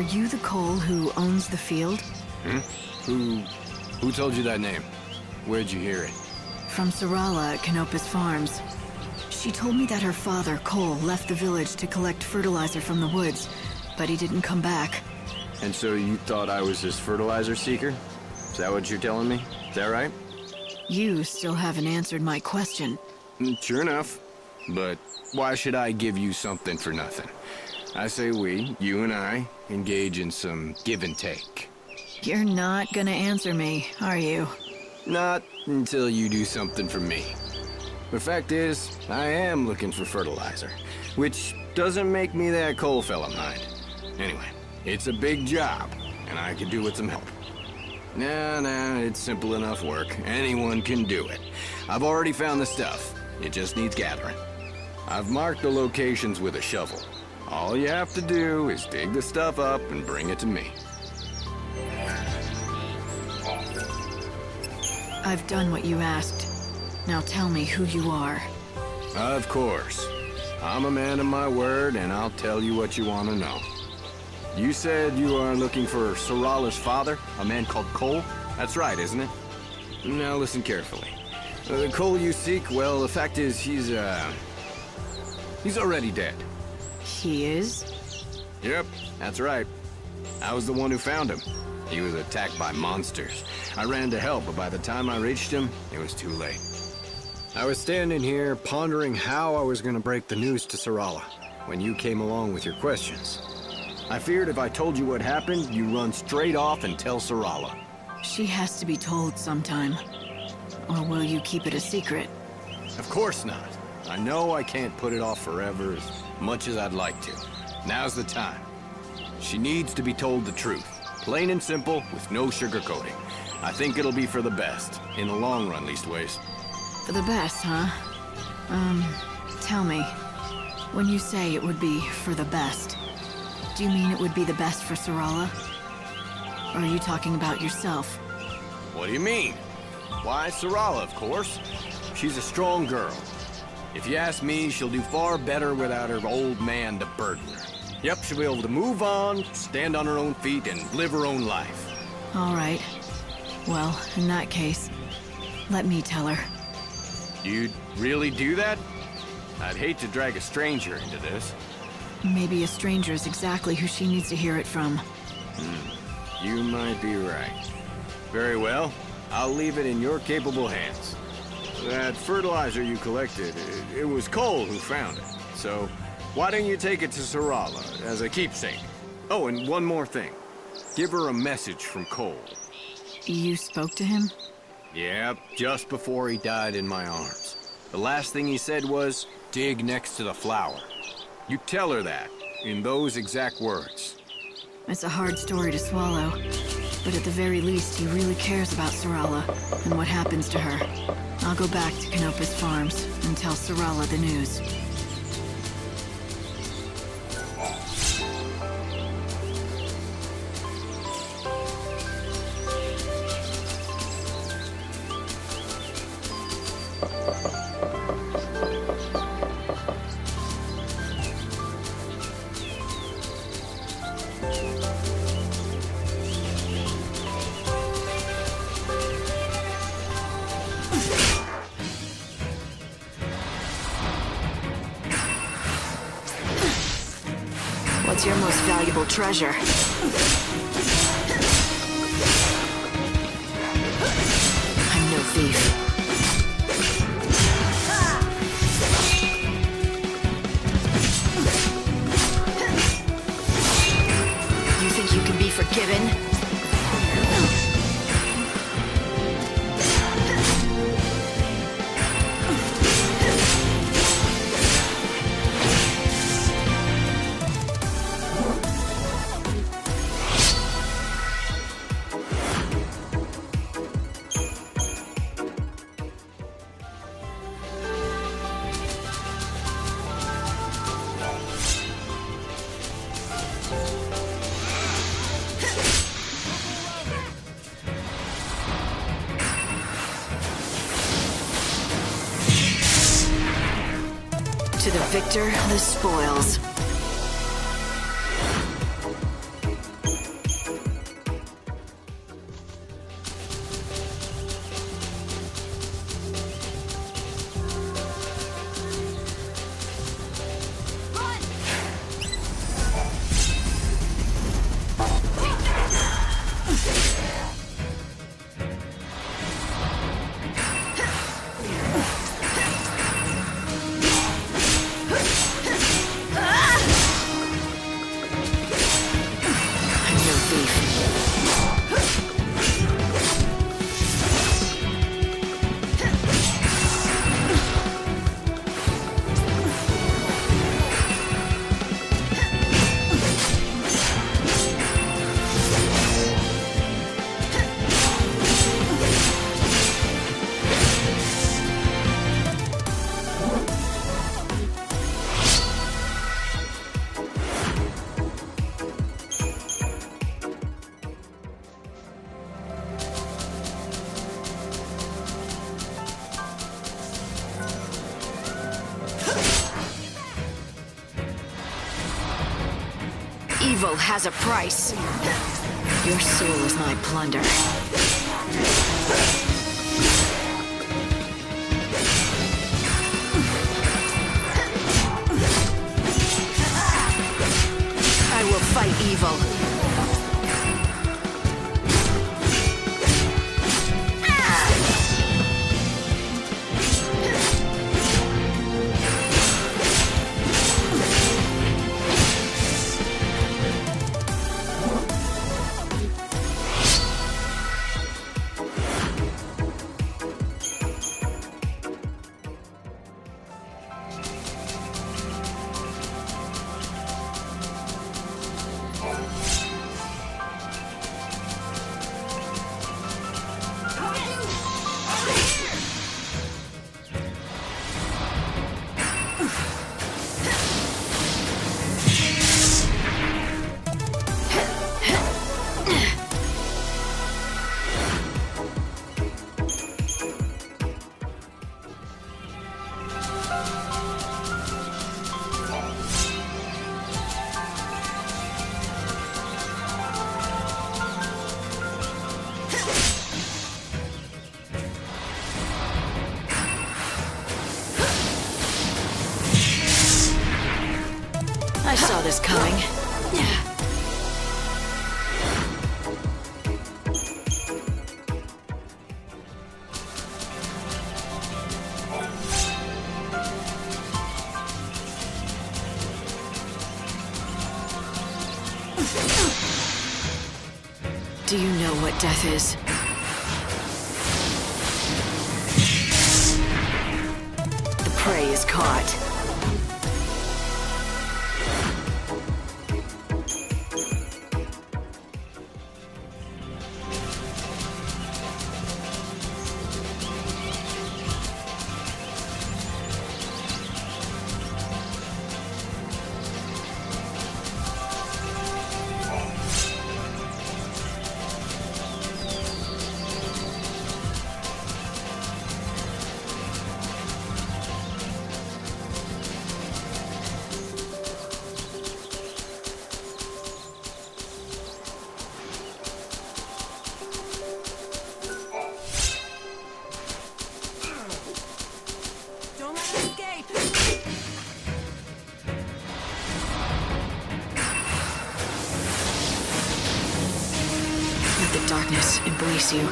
Are you the Cole who owns the field? Who told you that name? Where'd you hear it? From Sarala at Canopus Farms. She told me that her father, Cole, left the village to collect fertilizer from the woods, but he didn't come back. And so you thought I was this fertilizer seeker? Is that what you're telling me? Is that right? You still haven't answered my question. Sure enough. But why should I give you something for nothing? I say we, you and I, engage in some give and take. You're not gonna answer me, are you? Not until you do something for me. The fact is, I am looking for fertilizer, which doesn't make me that coal fella mind. Anyway, it's a big job, and I could do with some help. Nah, it's simple enough work. Anyone can do it. I've already found the stuff. It just needs gathering. I've marked the locations with a shovel. All you have to do is dig the stuff up and bring it to me. I've done what you asked. Now tell me who you are. Of course. I'm a man of my word, and I'll tell you what you want to know. You said you are looking for Sarala's father, a man called Cole? That's right, isn't it? Now listen carefully. The Cole you seek, well, the fact is he's already dead. He is? Yep, that's right. I was the one who found him. He was attacked by monsters. I ran to help, but by the time I reached him, it was too late. I was standing here pondering how I was going to break the news to Sarala when you came along with your questions. I feared if I told you what happened, you run straight off and tell Sarala. She has to be told sometime. Or will you keep it a secret? Of course not. I know I can't put it off forever as much as I'd like to. Now's the time. She needs to be told the truth. Plain and simple, with no sugarcoating. I think it'll be for the best. In the long run, leastways. For the best, huh? Tell me. When you say it would be for the best, do you mean it would be the best for Sarala? Or are you talking about yourself? What do you mean? Why, Sarala, of course. She's a strong girl. If you ask me, she'll do far better without her old man to burden her. Yep, she'll be able to move on, stand on her own feet, and live her own life. All right. Well, in that case, let me tell her. You'd really do that? I'd hate to drag a stranger into this. Maybe a stranger is exactly who she needs to hear it from. You might be right. Very well. I'll leave it in your capable hands. That fertilizer you collected, it was Cole who found it. So, why don't you take it to Sarala as a keepsake? Oh, and one more thing. Give her a message from Cole. You spoke to him? Yep, just before he died in my arms. The last thing he said was, dig next to the flower. You tell her that, in those exact words. It's a hard story to swallow, but at the very least, he really cares about Sarala and what happens to her. I'll go back to Canopus Farms and tell Sarala the news. What's your most valuable treasure? I'm no thief. You think you can be forgiven? To the victor, the spoils. Evil has a price. Your soul is my plunder. I will fight evil. I saw this coming. Do you know what death is? The prey is caught. Let the darkness embrace you.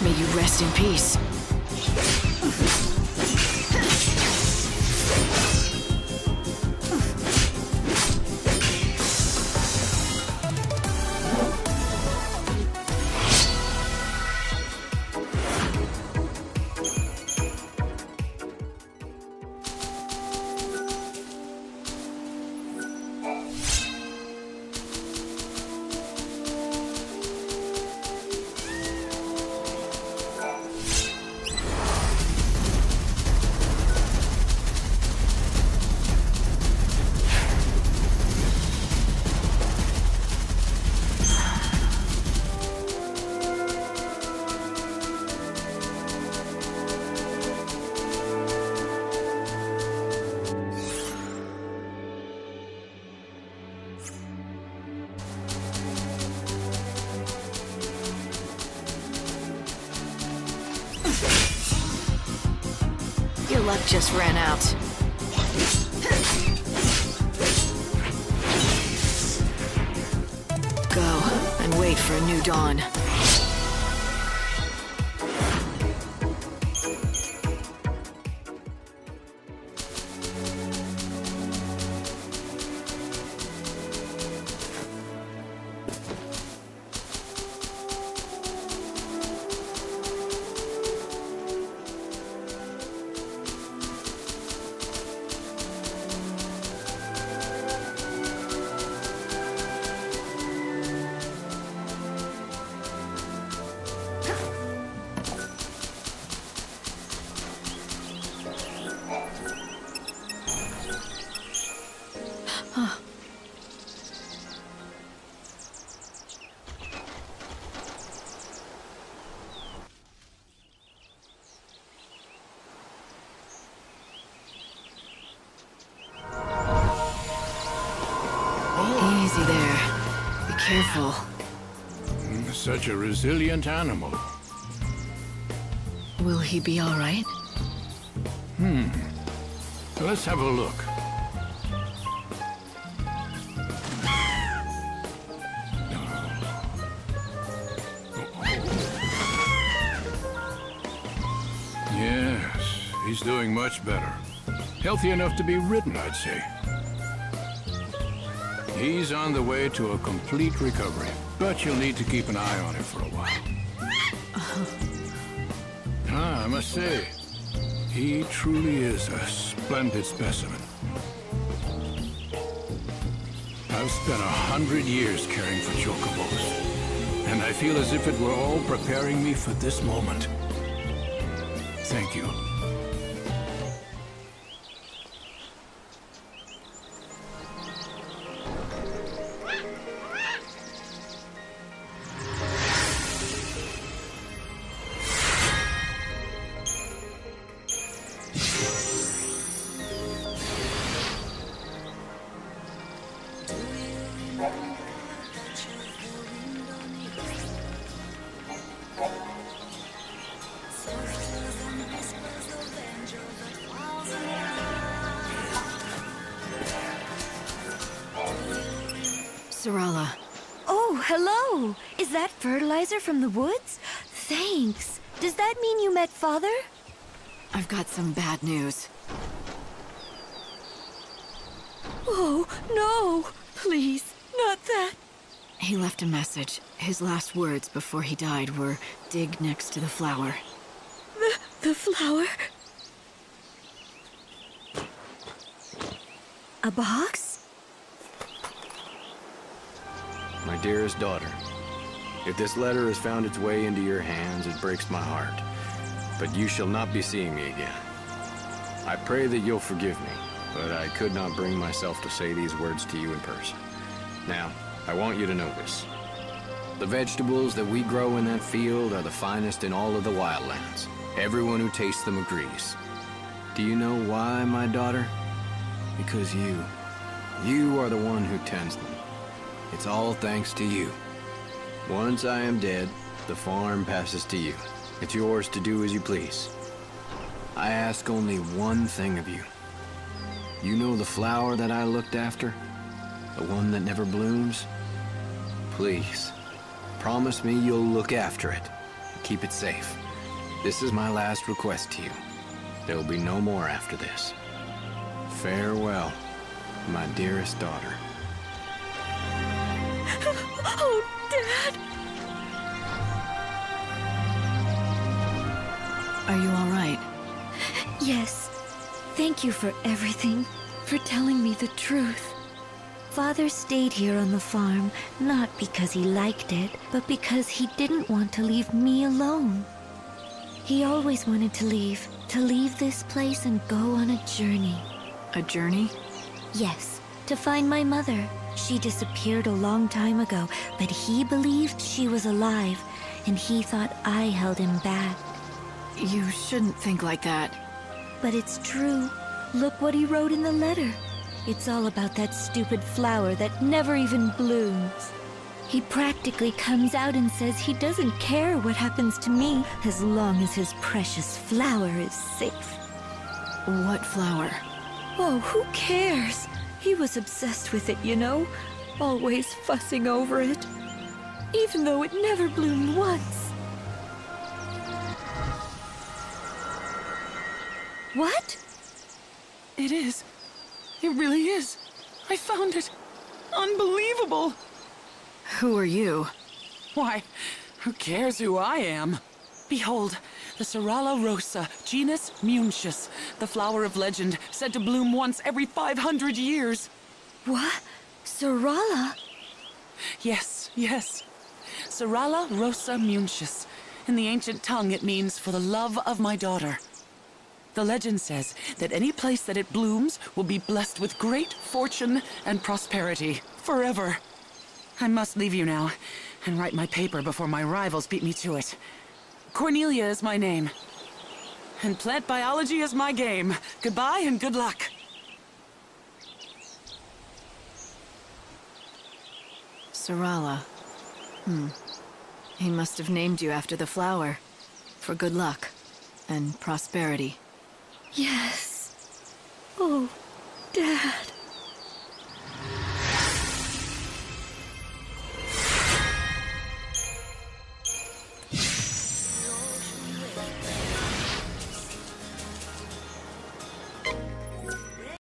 May you rest in peace. luck just ran out. Go, and wait for a new dawn. Easy there. Be careful. Such a resilient animal. Will he be all right? Let's have a look. Yes, he's doing much better. Healthy enough to be ridden, I'd say. He's on the way to a complete recovery, but you'll need to keep an eye on him for a while. I must say, he truly is a splendid specimen. I've spent 100 years caring for chocobos, and I feel as if it were all preparing me for this moment. Thank you. Sarala. Oh, hello! Is that fertilizer from the woods? Thanks. Does that mean you met Father? I've got some bad news. Oh, no! Please, not that. He left a message. His last words before he died were, "Dig next to the flower." The flower? A box? My dearest daughter, if this letter has found its way into your hands, it breaks my heart. But you shall not be seeing me again. I pray that you'll forgive me, but I could not bring myself to say these words to you in person. Now, I want you to know this. The vegetables that we grow in that field are the finest in all of the wildlands. Everyone who tastes them agrees. Do you know why, my daughter? Because you are the one who tends them. It's all thanks to you. Once I am dead, the farm passes to you. It's yours to do as you please. I ask only one thing of you. You know the flower that I looked after? The one that never blooms? Please, promise me you'll look after it and keep it safe. This is my last request to you. There will be no more after this. Farewell, my dearest daughter. Oh, Dad! Are you all right? Yes. Thank you for everything, for telling me the truth. Father stayed here on the farm, not because he liked it, but because he didn't want to leave me alone. He always wanted to leave this place and go on a journey. A journey? Yes, to find my mother. She disappeared a long time ago, but he believed she was alive, and he thought I held him back. You shouldn't think like that. But it's true. Look what he wrote in the letter. It's all about that stupid flower that never even blooms. He practically comes out and says he doesn't care what happens to me as long as his precious flower is safe. What flower? Oh, who cares? He was obsessed with it, you know? Always fussing over it. Even though it never bloomed once. What? It is. It really is. I found it. Unbelievable. Who are you? Why, who cares who I am? Behold, the Sorala rosa, genus Muntius, the flower of legend, said to bloom once every 500 years. What? Sorala? Yes, yes. Sorala rosa Muntius. In the ancient tongue, it means for the love of my daughter. The legend says that any place that it blooms will be blessed with great fortune and prosperity forever. I must leave you now and write my paper before my rivals beat me to it. Cornelia is my name, and plant biology is my game. Goodbye and good luck. Sorala. He must have named you after the flower. For good luck and prosperity. Yes. Oh, Dad.